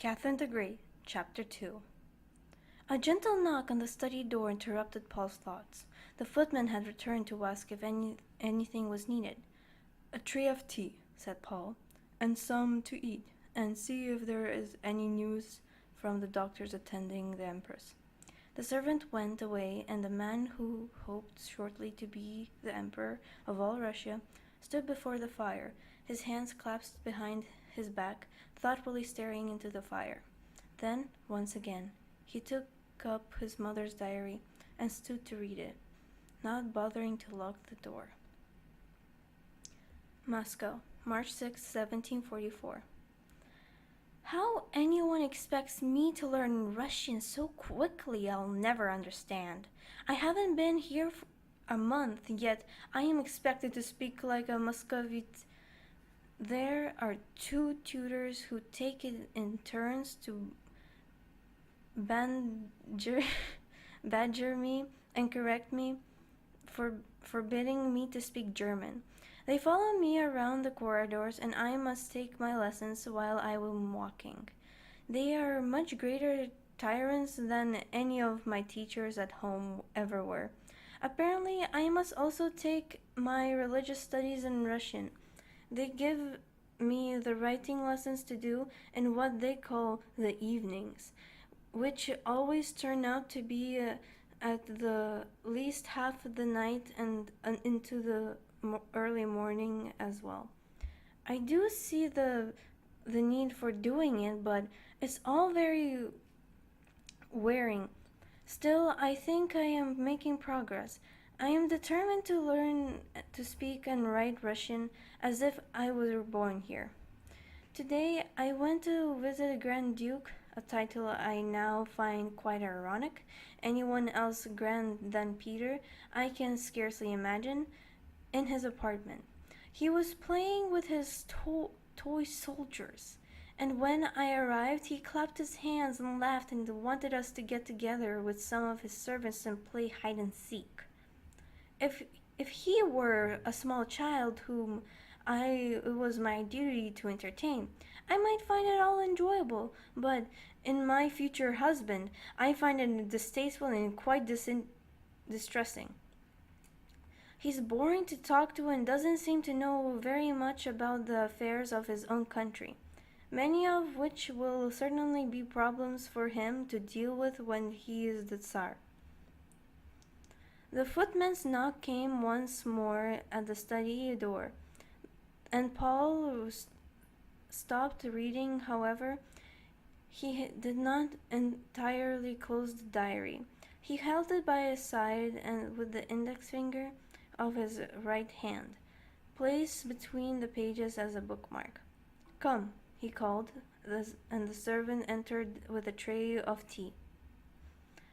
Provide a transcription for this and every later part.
Catherine the Great, Chapter 2. A gentle knock on the study door interrupted Paul's thoughts. The footman had returned to ask if anything was needed. "A tray of tea," said Paul, "and some to eat, and see if there is any news from the doctors attending the Empress." The servant went away, and the man who hoped shortly to be the Emperor of all Russia stood before the fire, his hands clasped behind his back, thoughtfully staring into the fire. Then, once again, he took up his mother's diary and stood to read it, not bothering to lock the door. Moscow, March 6, 1744. How anyone expects me to learn Russian so quickly, I'll never understand. I haven't been here for a month, yet I am expected to speak like a Muscovite. There are 2 tutors who take it in turns to badger me and correct me, for forbidding me to speak German. They follow me around the corridors, and I must take my lessons while I am walking. They are much greater tyrants than any of my teachers at home ever were. Apparently, I must also take my religious studies in Russian. They give me the writing lessons to do in what they call the evenings, which always turn out to be at the least half of the night and into the early morning as well. I do see the need for doing it, but it's all very wearing. Still, I think I am making progress. I am determined to learn to speak and write Russian as if I were born here. Today, I went to visit a Grand Duke, a title I now find quite ironic. Anyone else grand than Peter, I can scarcely imagine, in his apartment. He was playing with his toy soldiers, and when I arrived, he clapped his hands and laughed and wanted us to get together with some of his servants and play hide and seek. If he were a small child whom it was my duty to entertain, I might find it all enjoyable, but in my future husband, I find it distasteful and quite distressing. He's boring to talk to and doesn't seem to know very much about the affairs of his own country, many of which will certainly be problems for him to deal with when he is the Tsar. The footman's knock came once more at the study door, and Paul stopped reading. However, he did not entirely close the diary. He held it by his side and with the index finger of his right hand placed between the pages as a bookmark. "Come," he called, and the servant entered with a tray of tea.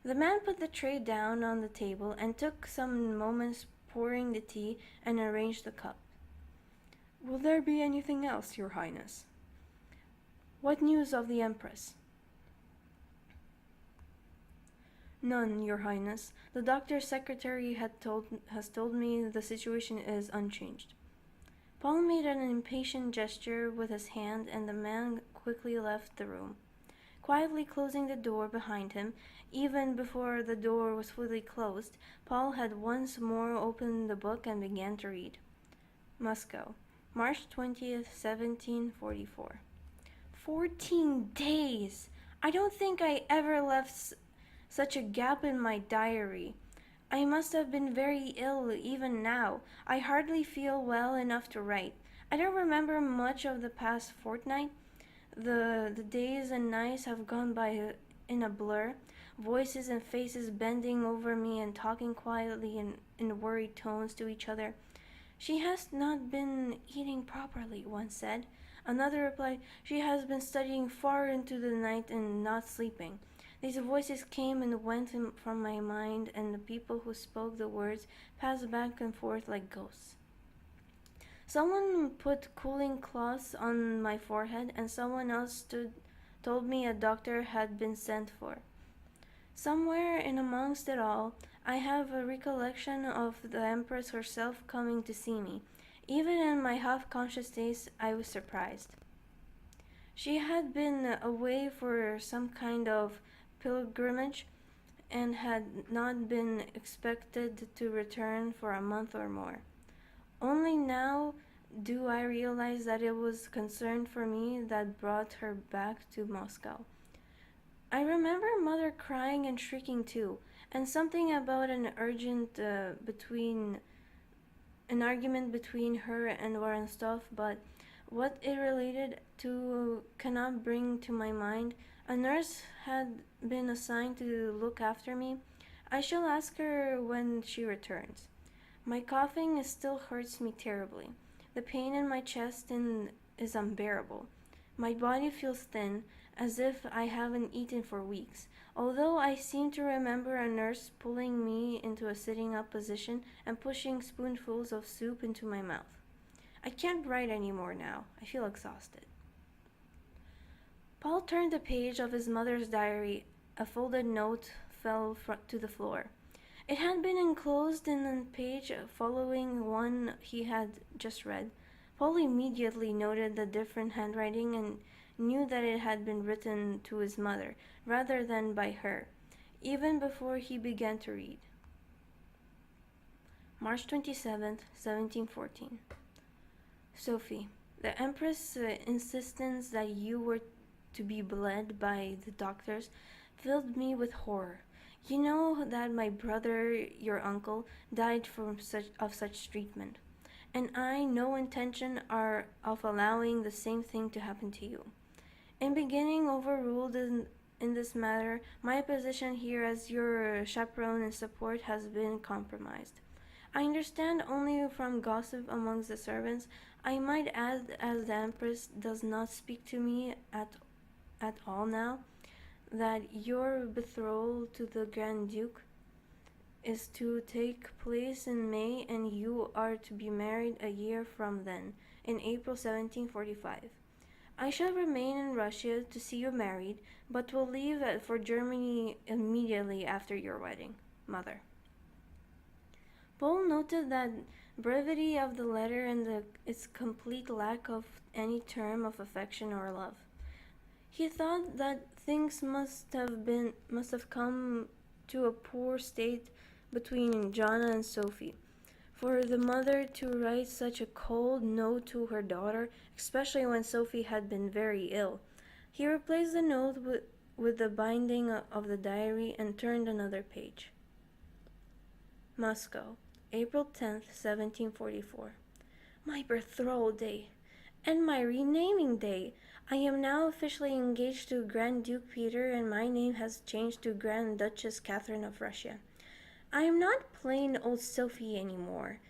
The man put the tray down on the table and took some moments pouring the tea and arranged the cup. "Will there be anything else, Your Highness?" "What news of the Empress?" "None, Your Highness. The doctor's secretary has told me the situation is unchanged." Paul made an impatient gesture with his hand, and the man quickly left the room, quietly closing the door behind him. Even before the door was fully closed, Paul had once more opened the book and began to read. Moscow, March 20th, 1744. 14 days! I don't think I ever left such a gap in my diary. I must have been very ill even now. I hardly feel well enough to write. I don't remember much of the past fortnight. The days and nights have gone by in a blur, voices and faces bending over me and talking quietly in worried tones to each other. "She has not been eating properly," one said. Another replied, "She has been studying far into the night and not sleeping." These voices came and went from my mind, and the people who spoke the words passed back and forth like ghosts. Someone put cooling cloths on my forehead, and someone else told me a doctor had been sent for. Somewhere in amongst it all, I have a recollection of the Empress herself coming to see me. Even in my half-conscious days, I was surprised. She had been away for some kind of pilgrimage and had not been expected to return for a month or more. Only now do I realize that it was concern for me that brought her back to Moscow. I remember mother crying and shrieking too, and something about an argument between her and Vorontsov, but what it related to cannot bring to my mind. A nurse had been assigned to look after me. I shall ask her when she returns. My coughing still hurts me terribly. The pain in my chest is unbearable. My body feels thin, as if I haven't eaten for weeks, although I seem to remember a nurse pulling me into a sitting up position and pushing spoonfuls of soup into my mouth. I can't write any more now. I feel exhausted. Paul turned the page of his mother's diary. A folded note fell to the floor. It had been enclosed in a page following one he had just read. Paul immediately noted the different handwriting and knew that it had been written to his mother rather than by her, even before he began to read. March 27th, 1714. Sophie, the Empress' insistence that you were to be bled by the doctors filled me with horror. You know that my brother, your uncle, died from such treatment, and I no intention are of allowing the same thing to happen to you. In beginning overruled in this matter, my position here as your chaperone and support has been compromised. I understand only from gossip amongst the servants. I might add, as the Empress does not speak to me at all now, that your betrothal to the Grand Duke is to take place in May, and you are to be married a year from then, in April 1745. I shall remain in Russia to see you married, but will leave for Germany immediately after your wedding. Mother. Paul noted that brevity of the letter and its complete lack of any term of affection or love. He thought that things must have come to a poor state between Jana and Sophie, for the mother to write such a cold note to her daughter, especially when Sophie had been very ill. He replaced the note with the binding of the diary and turned another page. Moscow, April 10th, 1744. My betrothal day and my renaming day. I am now officially engaged to Grand Duke Peter, and my name has changed to Grand Duchess Catherine of Russia. I am not plain old Sophie anymore.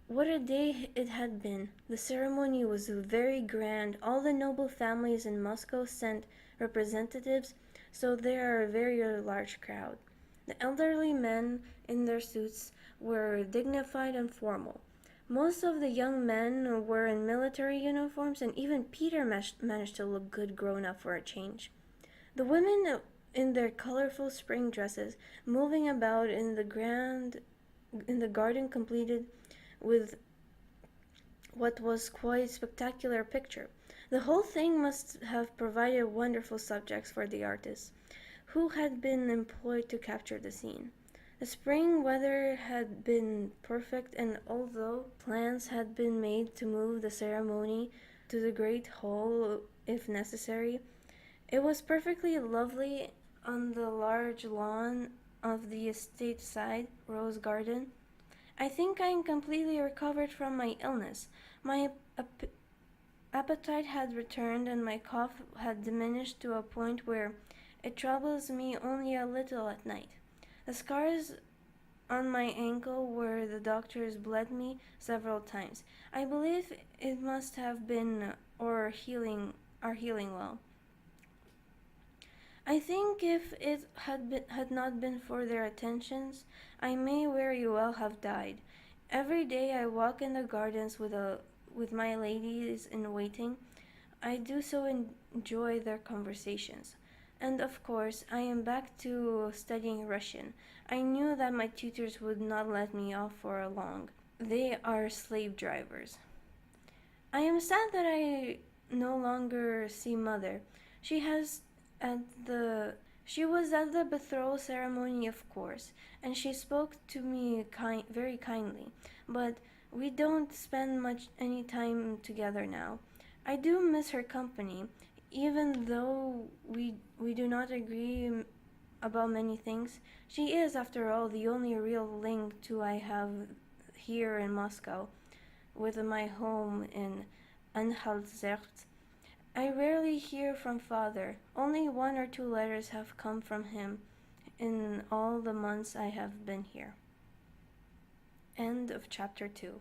What a day it had been. The ceremony was very grand. All the noble families in Moscow sent representatives, so there are a very large crowd. The elderly men in their suits were dignified and formal. Most of the young men were in military uniforms, and even Peter managed to look good grown up for a change. The women in their colorful spring dresses, moving about in the garden, completed with what was quite a spectacular picture. The whole thing must have provided wonderful subjects for the artists who had been employed to capture the scene. The spring weather had been perfect, and although plans had been made to move the ceremony to the great hall if necessary, it was perfectly lovely on the large lawn of the estate side rose garden. I think I am completely recovered from my illness. My appetite had returned, and my cough had diminished to a point where it troubles me only a little at night. The scars on my ankle where the doctors bled me several times, I believe it must have been are healing well. I think if it had not been for their attentions, I may very well have died. Every day I walk in the gardens with my ladies in waiting. I do so enjoy their conversations. And of course, I am back to studying Russian. I knew that my tutors would not let me off for long. They are slave drivers. I am sad that I no longer see mother. She has at the she was at the betrothal ceremony, of course, and she spoke to me very kindly, but we don't spend much any time together now. I do miss her company, even though we do not agree about many things. She is, after all, the only real link to I have here in Moscow, with my home in Anhalt. I rarely hear from father. Only 1 or 2 letters have come from him in all the months I have been here. End of chapter 2.